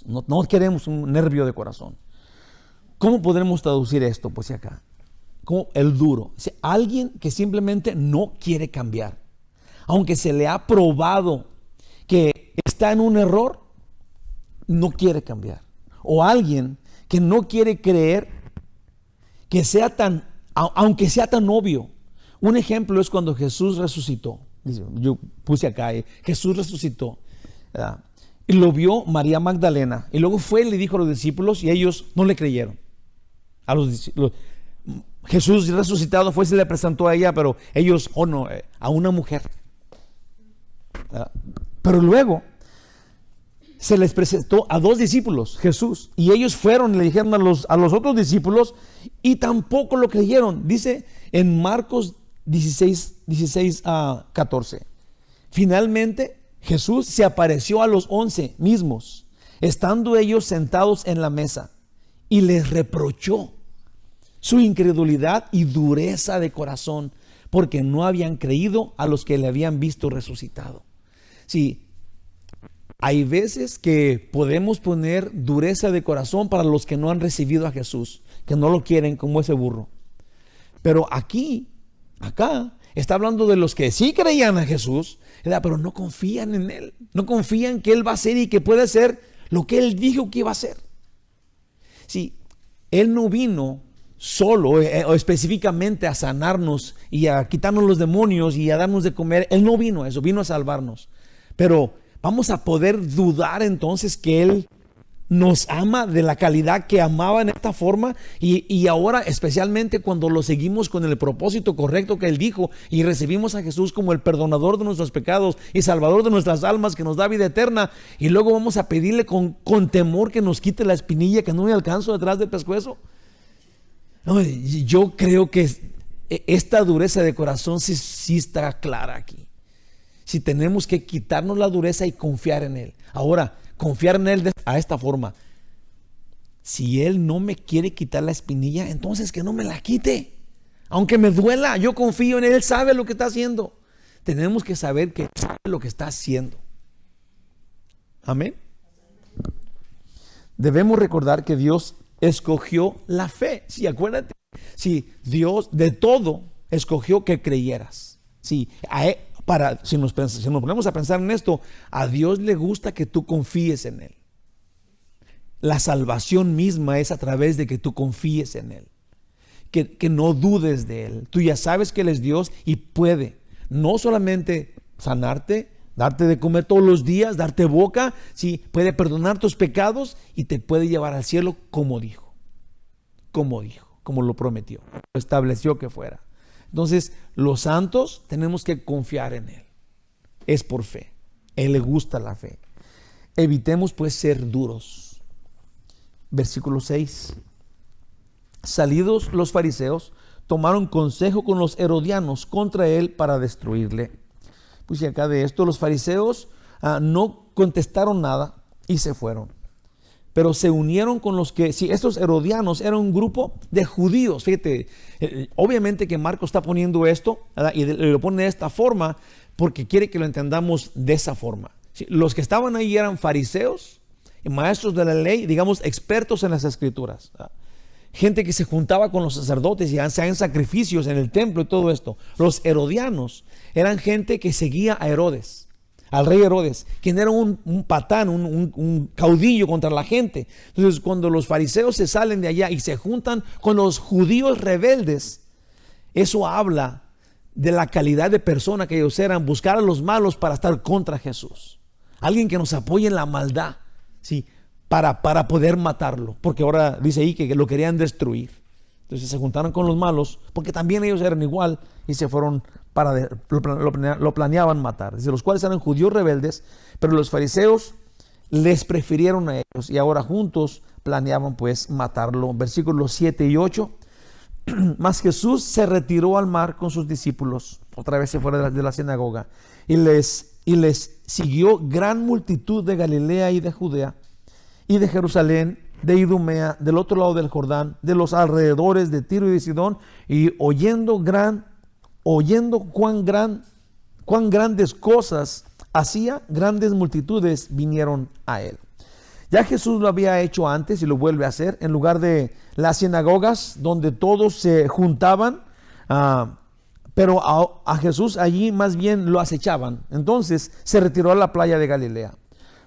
No queremos un nervio de corazón. ¿Cómo podremos traducir esto? Pues acá, como el duro, o sea, alguien que simplemente no quiere cambiar, aunque se le ha probado que está en un error, no quiere cambiar. O alguien que no quiere creer que sea aunque sea tan obvio. Un ejemplo es cuando Jesús resucitó. Yo puse acá, Jesús resucitó, ¿verdad? Y lo vio María Magdalena, y luego fue y le dijo a los discípulos, y ellos no le creyeron. A los discípulos, Jesús resucitado fue y se le presentó a ella, pero ellos, no, a una mujer. Pero luego se les presentó a dos discípulos, Jesús, y ellos fueron y le dijeron a los otros discípulos, y tampoco lo creyeron. Dice en Marcos 16 a 14. Finalmente Jesús se apareció a los 11 mismos, estando ellos sentados en la mesa, y les reprochó su incredulidad y dureza de corazón, porque no habían creído a los que le habían visto resucitado. Sí, hay veces que podemos poner dureza de corazón para los que no han recibido a Jesús, que no lo quieren, como ese burro. Pero acá está hablando de los que sí creían a Jesús, ¿verdad? Pero no confían en Él, no confían que Él va a hacer y que puede hacer lo que Él dijo que iba a hacer. Sí, Él no vino solo o específicamente a sanarnos y a quitarnos los demonios y a darnos de comer. Él no vino a eso, vino a salvarnos. Pero vamos a poder dudar entonces que Él nos ama de la calidad que amaba en esta forma, y ahora especialmente cuando lo seguimos con el propósito correcto que Él dijo y recibimos a Jesús como el perdonador de nuestros pecados y salvador de nuestras almas, que nos da vida eterna, y luego vamos a pedirle con temor que nos quite la espinilla que no me alcanzo detrás del pescuezo. No, yo creo que esta dureza de corazón sí está clara aquí. Si tenemos que quitarnos la dureza y confiar en Él. Ahora, confiar en Él a esta forma: si Él no me quiere quitar la espinilla, entonces que no me la quite, aunque me duela. Yo confío en Él, Él sabe lo que está haciendo. Tenemos que saber que Él sabe lo que está haciendo. Amén. Debemos recordar que Dios escogió la fe. Sí, acuérdate, si Dios de todo escogió que creyeras. Sí, si nos ponemos a pensar en esto, a Dios le gusta que tú confíes en Él. La salvación misma es a través de que tú confíes en Él. que no dudes de Él. Tú ya sabes que Él es Dios y puede no solamente sanarte, darte de comer todos los días, darte boca, sí, puede perdonar tus pecados y te puede llevar al cielo como dijo, como lo prometió, lo estableció que fuera. Entonces, los santos tenemos que confiar en Él. Es por fe. A Él le gusta la fe. Evitemos pues ser duros. Versículo 6. Salidos los fariseos, tomaron consejo con los herodianos contra él para destruirle. Pues y acá de esto los fariseos no contestaron nada y se fueron. Pero se unieron con los que, si estos herodianos eran un grupo de judíos, fíjate, obviamente que Marcos está poniendo esto, ¿verdad? Y lo pone de esta forma porque quiere que lo entendamos de esa forma. ¿Sí? Los que estaban ahí eran fariseos, maestros de la ley, digamos expertos en las escrituras, ¿verdad? Gente que se juntaba con los sacerdotes y hacían sacrificios en el templo y todo esto. Los herodianos eran gente que seguía a Herodes, al rey Herodes, quien era un patán, un caudillo contra la gente. Entonces, cuando los fariseos se salen de allá y se juntan con los judíos rebeldes, eso habla de la calidad de persona que ellos eran, buscar a los malos para estar contra Jesús. Alguien que nos apoye en la maldad, ¿sí? Para poder matarlo, porque ahora dice ahí que lo querían destruir. Entonces se juntaron con los malos, porque también ellos eran igual y se fueron lo planeaban matar. Dice, los cuales eran judíos rebeldes, pero los fariseos les prefirieron a ellos y ahora juntos planeaban pues matarlo. Versículos 7 y 8. Mas Jesús se retiró al mar con sus discípulos, otra vez se fue de la sinagoga, y les siguió gran multitud de Galilea y de Judea, y de Jerusalén, de Idumea, del otro lado del Jordán, de los alrededores de Tiro y de Sidón, y oyendo cuán grandes cosas hacía, grandes multitudes vinieron a él. Ya Jesús lo había hecho antes y lo vuelve a hacer en lugar de las sinagogas donde todos se juntaban, pero a Jesús allí más bien lo acechaban. Entonces se retiró a la playa de Galilea,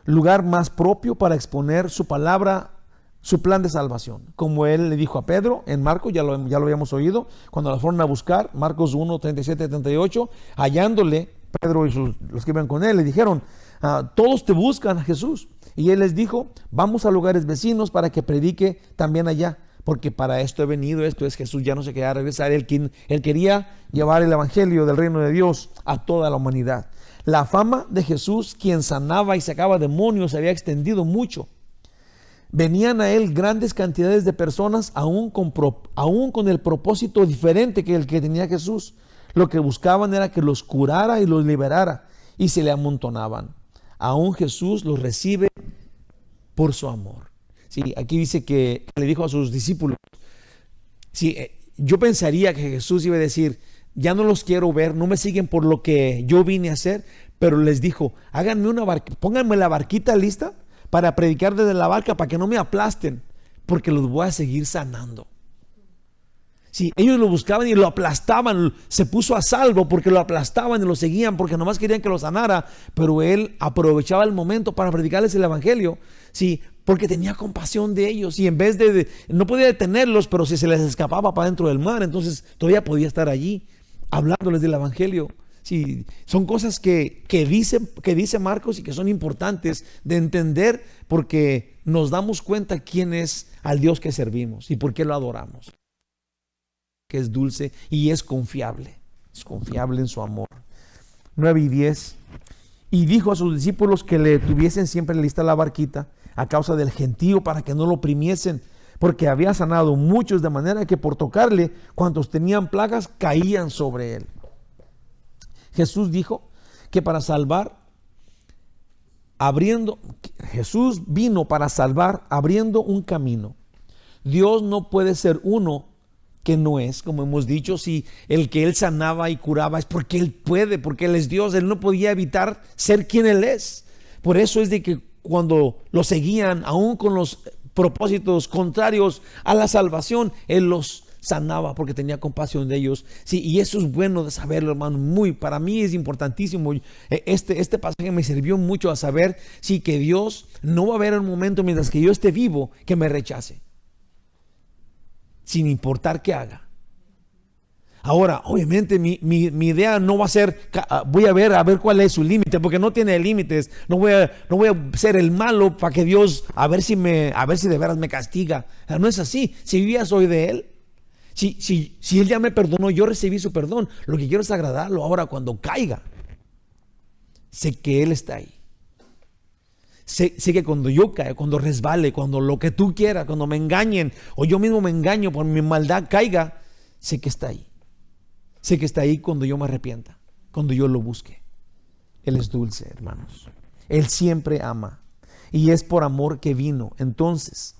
lugar más propio para exponer su palabra, su plan de salvación. Como él le dijo a Pedro en Marcos, ya lo habíamos oído, cuando la fueron a buscar, Marcos 1, 37, 38, hallándole, Pedro y los que iban con él, le dijeron, todos te buscan a Jesús. Y él les dijo, vamos a lugares vecinos para que predique también allá, porque para esto he venido. Esto es, Jesús ya no se quería regresar, él quería llevar el evangelio del reino de Dios a toda la humanidad. La fama de Jesús, quien sanaba y sacaba demonios, se había extendido mucho. Venían a él grandes cantidades de personas, aún con el propósito diferente que el que tenía Jesús. Lo que buscaban era que los curara y los liberara, y se le amontonaban. Aún Jesús los recibe por su amor. Sí, aquí dice que le dijo a sus discípulos, sí, yo pensaría que Jesús iba a decir, ya no los quiero ver, no me siguen por lo que yo vine a hacer, pero les dijo, pónganme la barquita lista para predicar desde la barca, para que no me aplasten, porque los voy a seguir sanando. Sí, ellos lo buscaban y lo aplastaban, se puso a salvo porque lo aplastaban y lo seguían porque nomás querían que lo sanara, pero él aprovechaba el momento para predicarles el evangelio, sí, porque tenía compasión de ellos y en vez no podía detenerlos, pero si se les escapaba para dentro del mar, entonces todavía podía estar allí hablándoles del evangelio. Sí, son cosas que dice Marcos y que son importantes de entender porque nos damos cuenta quién es al Dios que servimos y por qué lo adoramos. Que es dulce y es confiable en su amor. 9 y 10. Y dijo a sus discípulos que le tuviesen siempre lista la barquita a causa del gentío, para que no lo oprimiesen, porque había sanado muchos, de manera que por tocarle, cuantos tenían plagas caían sobre él. Jesús dijo que Jesús vino para salvar abriendo un camino. Dios no puede ser uno que no es, como hemos dicho. Si el que él sanaba y curaba es porque él puede, porque él es Dios, él no podía evitar ser quien él es. Por eso es de que cuando lo seguían, aún con los propósitos contrarios a la salvación, él los sanaba porque tenía compasión de ellos. Sí, y eso es bueno de saberlo, hermano. Para mí es importantísimo. Este pasaje me sirvió mucho a saber, sí, que Dios no va a haber un momento mientras que yo esté vivo que me rechace, sin importar qué haga. Ahora, obviamente, mi idea no va a ser, voy a ver cuál es su límite, porque no tiene límites. No voy a ser el malo para que Dios, a ver si de veras me castiga. No es así. Si yo ya soy de Él, si Él ya me perdonó, yo recibí su perdón. Lo que quiero es agradarlo. Ahora, cuando caiga, sé que Él está ahí. Sé que cuando yo caiga, cuando resbale, cuando lo que tú quieras, cuando me engañen, o yo mismo me engaño por mi maldad, caiga, sé que está ahí. Sé que está ahí cuando yo me arrepienta, cuando yo lo busque. Él es dulce, hermanos. Él siempre ama. Y es por amor que vino. Entonces,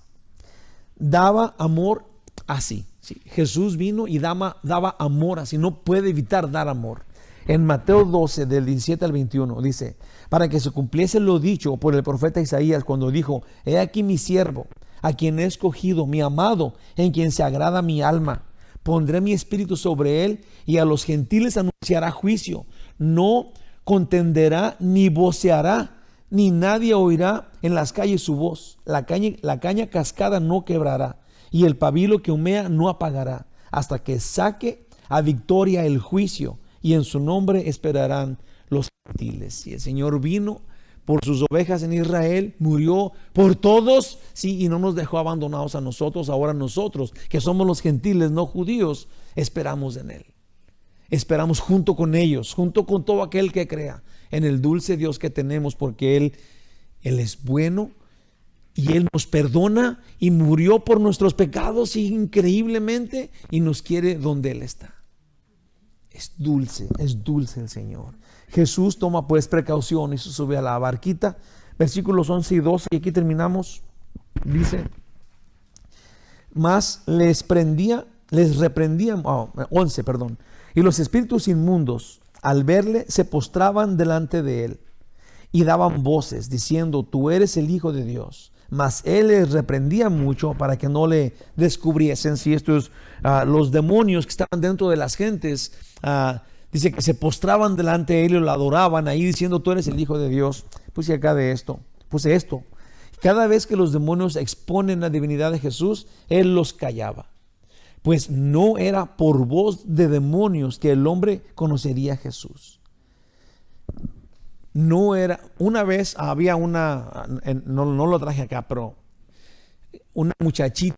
daba amor así. Sí, Jesús vino y daba amor así. No puede evitar dar amor. En Mateo 12, del 17 al 21, dice: para que se cumpliese lo dicho por el profeta Isaías cuando dijo: he aquí mi siervo, a quien he escogido, mi amado, en quien se agrada mi alma. Pondré mi espíritu sobre él, y a los gentiles anunciará juicio. No contenderá ni voceará, ni nadie oirá en las calles su voz. La caña cascada no quebrará, y el pabilo que humea no apagará, hasta que saque a victoria el juicio, y en su nombre esperarán los gentiles. Y el Señor vino por sus ovejas en Israel, murió por todos, sí, y no nos dejó abandonados a nosotros. Ahora nosotros, que somos los gentiles no judíos, esperamos en Él. Esperamos junto con ellos, junto con todo aquel que crea en el dulce Dios que tenemos, porque Él es bueno y Él nos perdona y murió por nuestros pecados increíblemente, y nos quiere donde Él está. Es dulce el Señor. Jesús toma pues precaución y se sube a la barquita. Versículos 11 y 12, y aquí terminamos. Dice: mas les reprendían, 11, perdón. Y los espíritus inmundos, al verle, se postraban delante de él y daban voces, diciendo: tú eres el Hijo de Dios. Mas él les reprendía mucho para que no le descubriesen. Si estos, los demonios que estaban dentro de las gentes, dice que se postraban delante de él y lo adoraban ahí, diciendo: tú eres el Hijo de Dios. Puse acá puse esto. Cada vez que los demonios exponen la divinidad de Jesús, él los callaba. Pues no era por voz de demonios que el hombre conocería a Jesús. No era. Una vez había no lo traje acá, pero una muchachita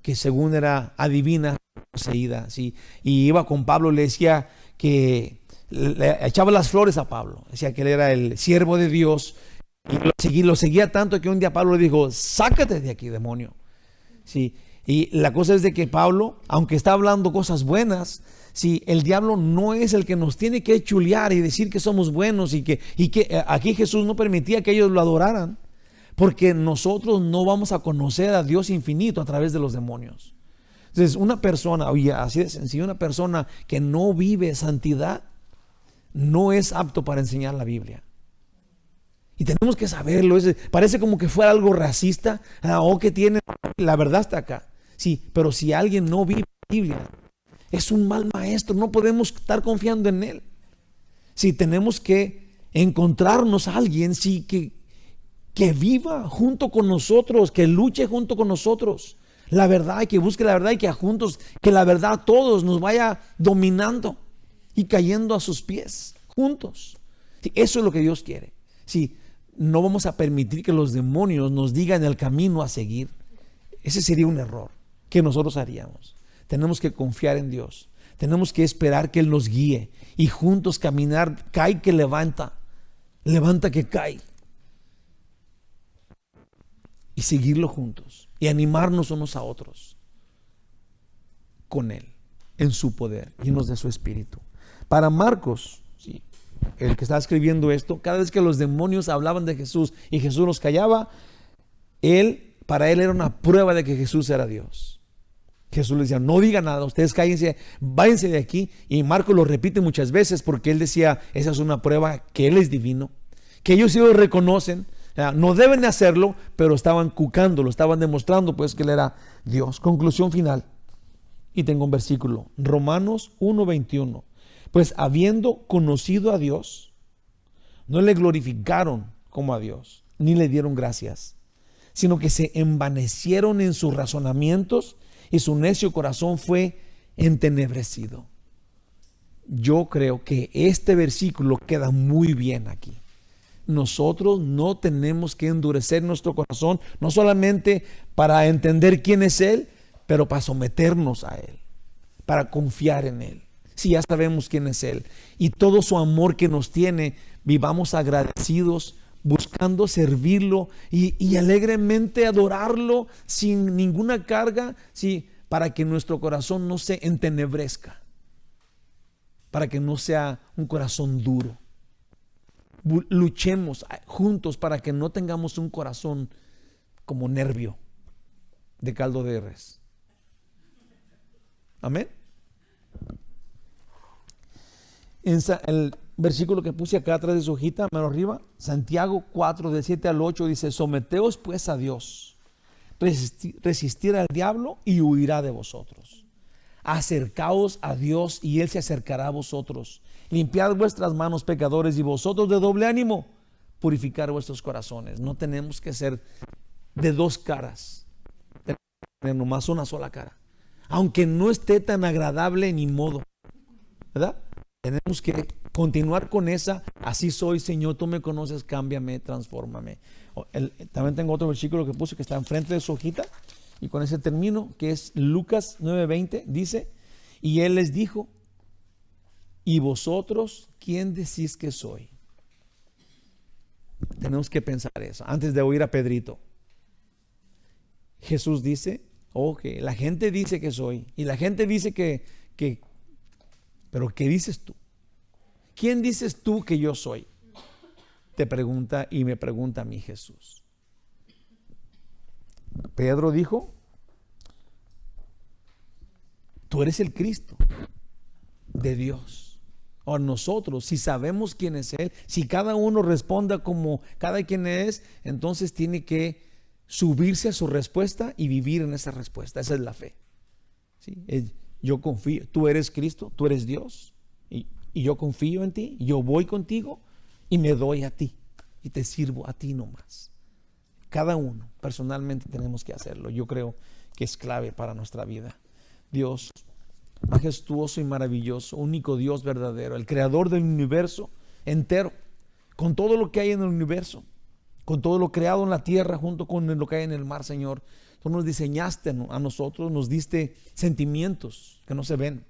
que según era adivina, poseída, ¿sí? Y iba con Pablo, le decía que le echaba las flores a Pablo, decía que él era el siervo de Dios, y lo seguía tanto que un día Pablo le dijo: sácate de aquí, demonio. Sí. Y la cosa es de que Pablo, aunque está hablando cosas buenas, sí, el diablo no es el que nos tiene que chulear y decir que somos buenos, y que aquí Jesús no permitía que ellos lo adoraran, porque nosotros no vamos a conocer a Dios infinito a través de los demonios. Entonces, una persona, oye, así de sencillo, una persona que no vive santidad no es apto para enseñar la Biblia. Y tenemos que saberlo. Parece como que fuera algo racista, o que tiene, la verdad está acá. Sí, pero si alguien no vive la Biblia, es un mal maestro. No podemos estar confiando en él. Sí, tenemos que encontrarnos a alguien, sí, que viva junto con nosotros, que luche junto con nosotros la verdad, y que busque la verdad, y que juntos, que la verdad a todos nos vaya dominando y cayendo a sus pies juntos. Sí, eso es lo que Dios quiere. Sí, no vamos a permitir que los demonios nos digan el camino a seguir. Ese sería un error que nosotros haríamos. Tenemos que confiar en Dios. Tenemos que esperar que Él nos guíe y juntos caminar. Cae que levanta, levanta que cae, y seguirlo juntos y animarnos unos a otros con Él en su poder, llenos de su espíritu. Para Marcos, sí, el que está escribiendo esto, cada vez que los demonios hablaban de Jesús y Jesús los callaba, para él era una prueba de que Jesús era Dios. Jesús les decía: no digan nada, ustedes cállense, váyanse de aquí. Y Marcos lo repite muchas veces, porque él decía: esa es una prueba que Él es divino, que ellos sí lo reconocen. No deben hacerlo, pero estaban cucándolo, estaban demostrando pues que Él era Dios. Conclusión final. Y tengo un versículo, Romanos 1:21. Pues habiendo conocido a Dios, no le glorificaron como a Dios, ni le dieron gracias, sino que se envanecieron en sus razonamientos, y su necio corazón fue entenebrecido. yo creo que este versículo queda muy bien aquí. Nosotros no tenemos que endurecer nuestro corazón, no solamente para entender quién es Él, pero para someternos a Él, para confiar en Él. Si ya sabemos quién es Él y todo su amor que nos tiene, vivamos agradecidos, buscando servirlo y alegremente adorarlo sin ninguna carga, ¿sí? Para que nuestro corazón no se entenebrezca, para que no sea un corazón duro. Luchemos juntos para que no tengamos un corazón como nervio de caldo de res. Amén. En el versículo que puse acá atrás de su hojita, mano arriba, Santiago 4, del 7 al 8, dice: someteos pues a Dios, resistir al diablo y huirá de vosotros. Acercaos a Dios y Él se acercará a vosotros. Limpiad vuestras manos, pecadores, y vosotros de doble ánimo, purificar vuestros corazones. No tenemos que ser de dos caras, tener nomás una sola cara, aunque no esté tan agradable ni modo, ¿verdad? Tenemos que continuar con esa: así soy, Señor, tú me conoces, cámbiame, transfórmame. También tengo otro versículo que puse que está enfrente de su hojita, y con ese termino, que es Lucas 9:20, dice: y Él les dijo: ¿y vosotros quién decís que soy? Tenemos que pensar eso antes de oír a Pedrito. Jesús dice: ok, la gente dice que soy, y la gente dice que pero ¿qué dices tú? ¿Quién dices tú que yo soy? Te pregunta y me pregunta a mí Jesús. Pedro dijo: tú eres el Cristo de Dios. O nosotros, si sabemos quién es Él, si cada uno responda como cada quien es, entonces tiene que subirse a su respuesta y vivir en esa respuesta. Esa es la fe. ¿Sí? Yo confío, tú eres Cristo, tú eres Dios, y yo confío en ti, yo voy contigo y me doy a ti y te sirvo a ti nomás. Cada uno personalmente tenemos que hacerlo. Yo creo que es clave para nuestra vida. Dios majestuoso y maravilloso, único Dios verdadero, el creador del universo entero, con todo lo que hay en el universo, con todo lo creado en la tierra, junto con lo que hay en el mar, Señor. Tú nos diseñaste a nosotros, nos diste sentimientos que no se ven.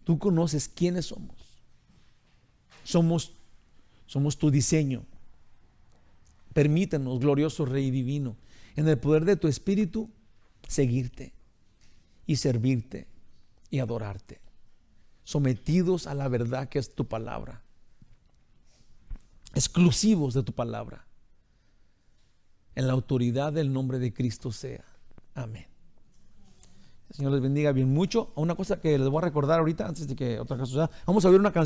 Tú conoces quiénes somos. Somos tu diseño. Permítanos, glorioso Rey divino, en el poder de tu Espíritu, seguirte y servirte y adorarte, sometidos a la verdad que es tu palabra, exclusivos de tu palabra, en la autoridad del nombre de Cristo sea. Amén. El Señor les bendiga bien mucho. Una cosa que les voy a recordar ahorita, antes de que otra cosa, vamos a ver una canción.